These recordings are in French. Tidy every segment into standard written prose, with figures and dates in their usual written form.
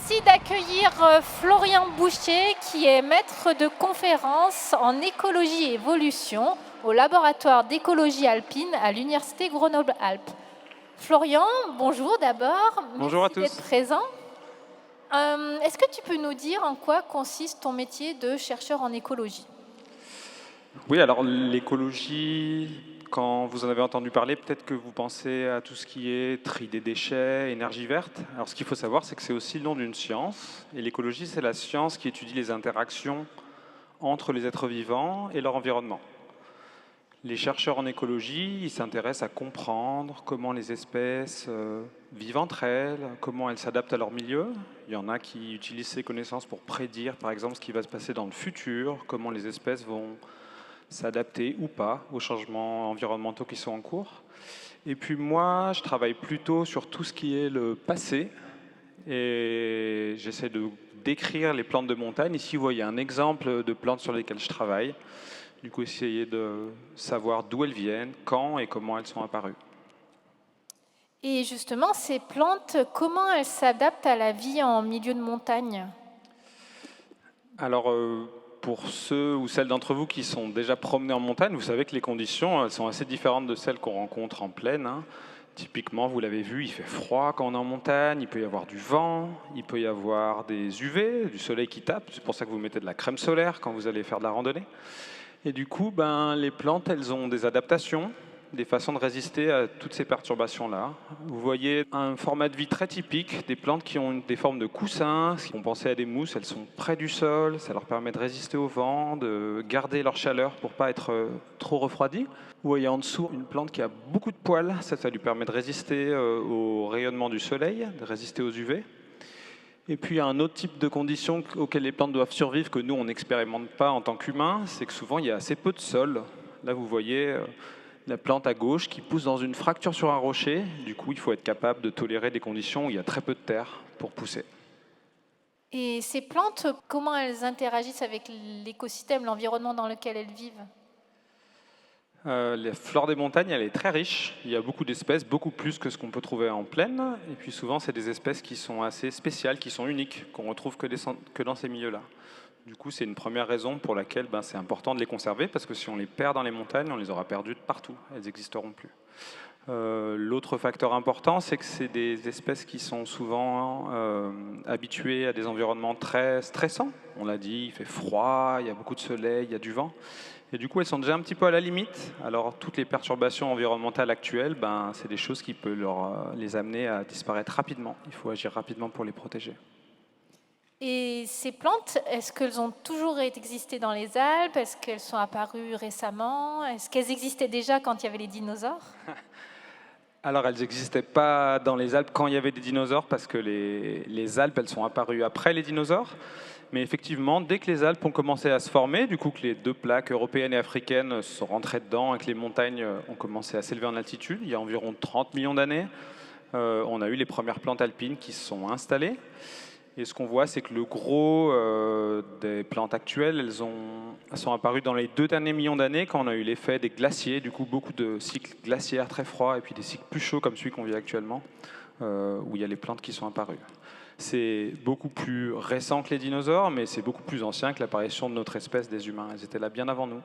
Merci d'accueillir Florian Boucher, qui est maître de conférence en écologie et évolution au laboratoire d'écologie alpine à l'Université Grenoble-Alpes. Florian, bonjour d'abord. Bonjour à Merci d'être tous. présent. Est-ce que tu peux nous dire en quoi consiste ton métier de chercheur en écologie ? Oui, alors l'écologie, quand vous en avez entendu parler, peut-être que vous pensez à tout ce qui est tri des déchets, énergie verte. Alors ce qu'il faut savoir, c'est que c'est aussi le nom d'une science. Et l'écologie, c'est la science qui étudie les interactions entre les êtres vivants et leur environnement. Les chercheurs en écologie, ils s'intéressent à comprendre comment les espèces vivent entre elles, comment elles s'adaptent à leur milieu. Il y en a qui utilisent ces connaissances pour prédire, par exemple, ce qui va se passer dans le futur, comment les espèces vont s'adapter ou pas aux changements environnementaux qui sont en cours. Et puis moi, je travaille plutôt sur tout ce qui est le passé et j'essaie de décrire les plantes de montagne. Ici, vous voyez un exemple de plantes sur lesquelles je travaille. Du coup, essayer de savoir d'où elles viennent, quand et comment elles sont apparues. Et justement, ces plantes, comment elles s'adaptent à la vie en milieu de montagne ? Alors, pour ceux ou celles d'entre vous qui sont déjà promenés en montagne, vous savez que les conditions elles sont assez différentes de celles qu'on rencontre en plaine. Typiquement, vous l'avez vu, il fait froid quand on est en montagne, il peut y avoir du vent, il peut y avoir des UV, du soleil qui tape. C'est pour ça que vous mettez de la crème solaire quand vous allez faire de la randonnée. Et du coup, les plantes, elles ont des adaptations, des façons de résister à toutes ces perturbations-là. Vous voyez un format de vie très typique, des plantes qui ont des formes de coussins, qui ont pensé à des mousses, elles sont près du sol, ça leur permet de résister au vent, de garder leur chaleur pour pas être trop refroidies. Vous voyez en dessous une plante qui a beaucoup de poils, ça lui permet de résister au rayonnement du soleil, de résister aux UV. Et puis, un autre type de conditions auxquelles les plantes doivent survivre, que nous, on n'expérimente pas en tant qu'humains, c'est que souvent, il y a assez peu de sol. Là, vous voyez la plante à gauche qui pousse dans une fracture sur un rocher. Du coup, il faut être capable de tolérer des conditions où il y a très peu de terre pour pousser. Et ces plantes, comment elles interagissent avec l'écosystème, l'environnement dans lequel elles vivent ? La flore des montagnes, elle est très riche. Il y a beaucoup d'espèces, beaucoup plus que ce qu'on peut trouver en plaine. Et puis souvent, c'est des espèces qui sont assez spéciales, qui sont uniques, qu'on retrouve que dans ces milieux-là. Du coup, c'est une première raison pour laquelle c'est important de les conserver, parce que si on les perd dans les montagnes, on les aura perdues de partout. Elles n'existeront plus. L'autre facteur important, c'est que c'est des espèces qui sont souvent habituées à des environnements très stressants. On l'a dit, il fait froid, il y a beaucoup de soleil, il y a du vent. Et du coup, elles sont déjà un petit peu à la limite. Alors, toutes les perturbations environnementales actuelles, c'est des choses qui peuvent les amener à disparaître rapidement. Il faut agir rapidement pour les protéger. Et ces plantes, est-ce qu'elles ont toujours existé dans les Alpes ? Est-ce qu'elles sont apparues récemment ? Est-ce qu'elles existaient déjà quand il y avait les dinosaures ? Alors, elles n'existaient pas dans les Alpes quand il y avait des dinosaures, parce que les Alpes, elles sont apparues après les dinosaures. Mais effectivement, dès que les Alpes ont commencé à se former, du coup que les deux plaques européennes et africaines sont rentrées dedans et que les montagnes ont commencé à s'élever en altitude, il y a environ 30 millions d'années, on a eu les premières plantes alpines qui se sont installées. Et ce qu'on voit, c'est que le gros des plantes actuelles, elles sont apparues dans les 2 derniers millions d'années, quand on a eu l'effet des glaciers, du coup beaucoup de cycles glaciaires très froids et puis des cycles plus chauds comme celui qu'on vit actuellement, où il y a les plantes qui sont apparues. C'est beaucoup plus récent que les dinosaures, mais c'est beaucoup plus ancien que l'apparition de notre espèce, des humains. Elles étaient là bien avant nous.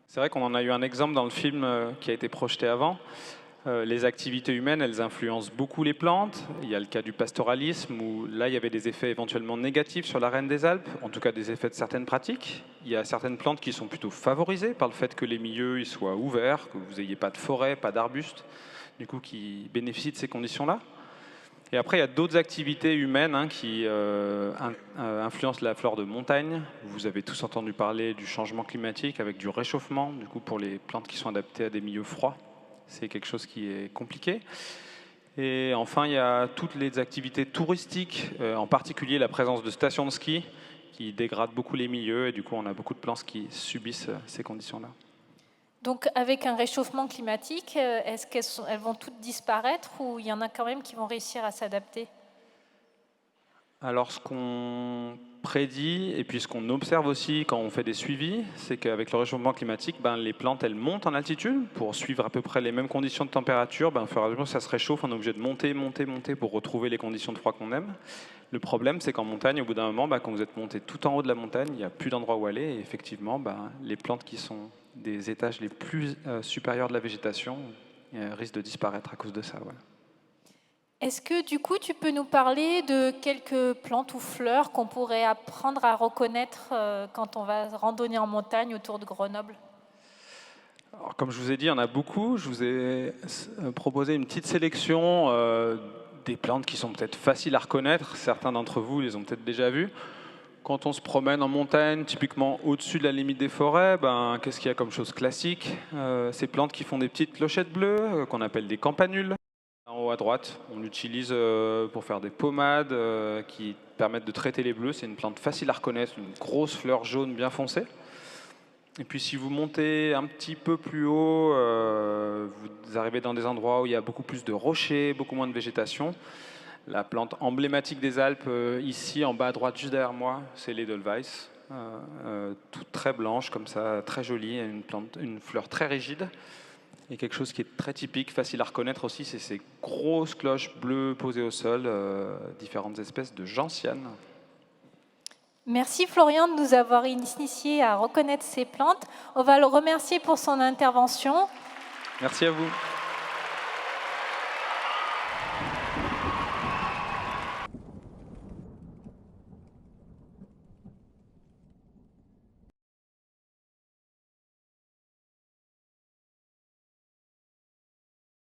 C'est vrai qu'on en a eu un exemple dans le film qui a été projeté avant. Les activités humaines, elles influencent beaucoup les plantes. Il y a le cas du pastoralisme, où là, il y avait des effets éventuellement négatifs sur la reine des Alpes, en tout cas des effets de certaines pratiques. Il y a certaines plantes qui sont plutôt favorisées par le fait que les milieux ils soient ouverts, que vous n'ayez pas de forêt, pas d'arbustes, du coup qui bénéficient de ces conditions-là. Et après, il y a d'autres activités humaines qui influencent la flore de montagne. Vous avez tous entendu parler du changement climatique avec du réchauffement, du coup pour les plantes qui sont adaptées à des milieux froids. C'est quelque chose qui est compliqué. Et enfin, il y a toutes les activités touristiques, en particulier la présence de stations de ski, qui dégradent beaucoup les milieux, et du coup, on a beaucoup de plantes qui subissent ces conditions-là. Donc, avec un réchauffement climatique, est-ce qu'elles vont toutes disparaître ou il y en a quand même qui vont réussir à s'adapter ? Alors, ce qu'on prédit et puis ce qu'on observe aussi quand on fait des suivis, c'est qu'avec le réchauffement climatique, les plantes elles montent en altitude pour suivre à peu près les mêmes conditions de température. Au fur et à mesure que ça se réchauffe, on est obligé de monter, monter, monter pour retrouver les conditions de froid qu'on aime. Le problème, c'est qu'en montagne, au bout d'un moment, quand vous êtes monté tout en haut de la montagne, il n'y a plus d'endroit où aller. Et effectivement, les plantes qui sont des étages les plus supérieurs de la végétation risquent de disparaître à cause de ça. Ouais. Est-ce que du coup, tu peux nous parler de quelques plantes ou fleurs qu'on pourrait apprendre à reconnaître quand on va randonner en montagne autour de Grenoble? Alors, comme je vous ai dit, il y en a beaucoup. Je vous ai proposé une petite sélection des plantes qui sont peut-être faciles à reconnaître. Certains d'entre vous les ont peut-être déjà vues. Quand on se promène en montagne, typiquement au-dessus de la limite des forêts, qu'est-ce qu'il y a comme chose classique? Ces plantes qui font des petites clochettes bleues, qu'on appelle des campanules. En haut à droite, on l'utilise pour faire des pommades qui permettent de traiter les bleus. C'est une plante facile à reconnaître, une grosse fleur jaune bien foncée. Et puis si vous montez un petit peu plus haut, vous arrivez dans des endroits où il y a beaucoup plus de rochers, beaucoup moins de végétation. La plante emblématique des Alpes, ici en bas à droite, juste derrière moi, c'est l'Edelweiss. Toute très blanche, comme ça, très jolie, une fleur très rigide. Et quelque chose qui est très typique, facile à reconnaître aussi, c'est ces grosses cloches bleues posées au sol, différentes espèces de gentianes. Merci Florian de nous avoir initiés à reconnaître ces plantes. On va le remercier pour son intervention. Merci à vous.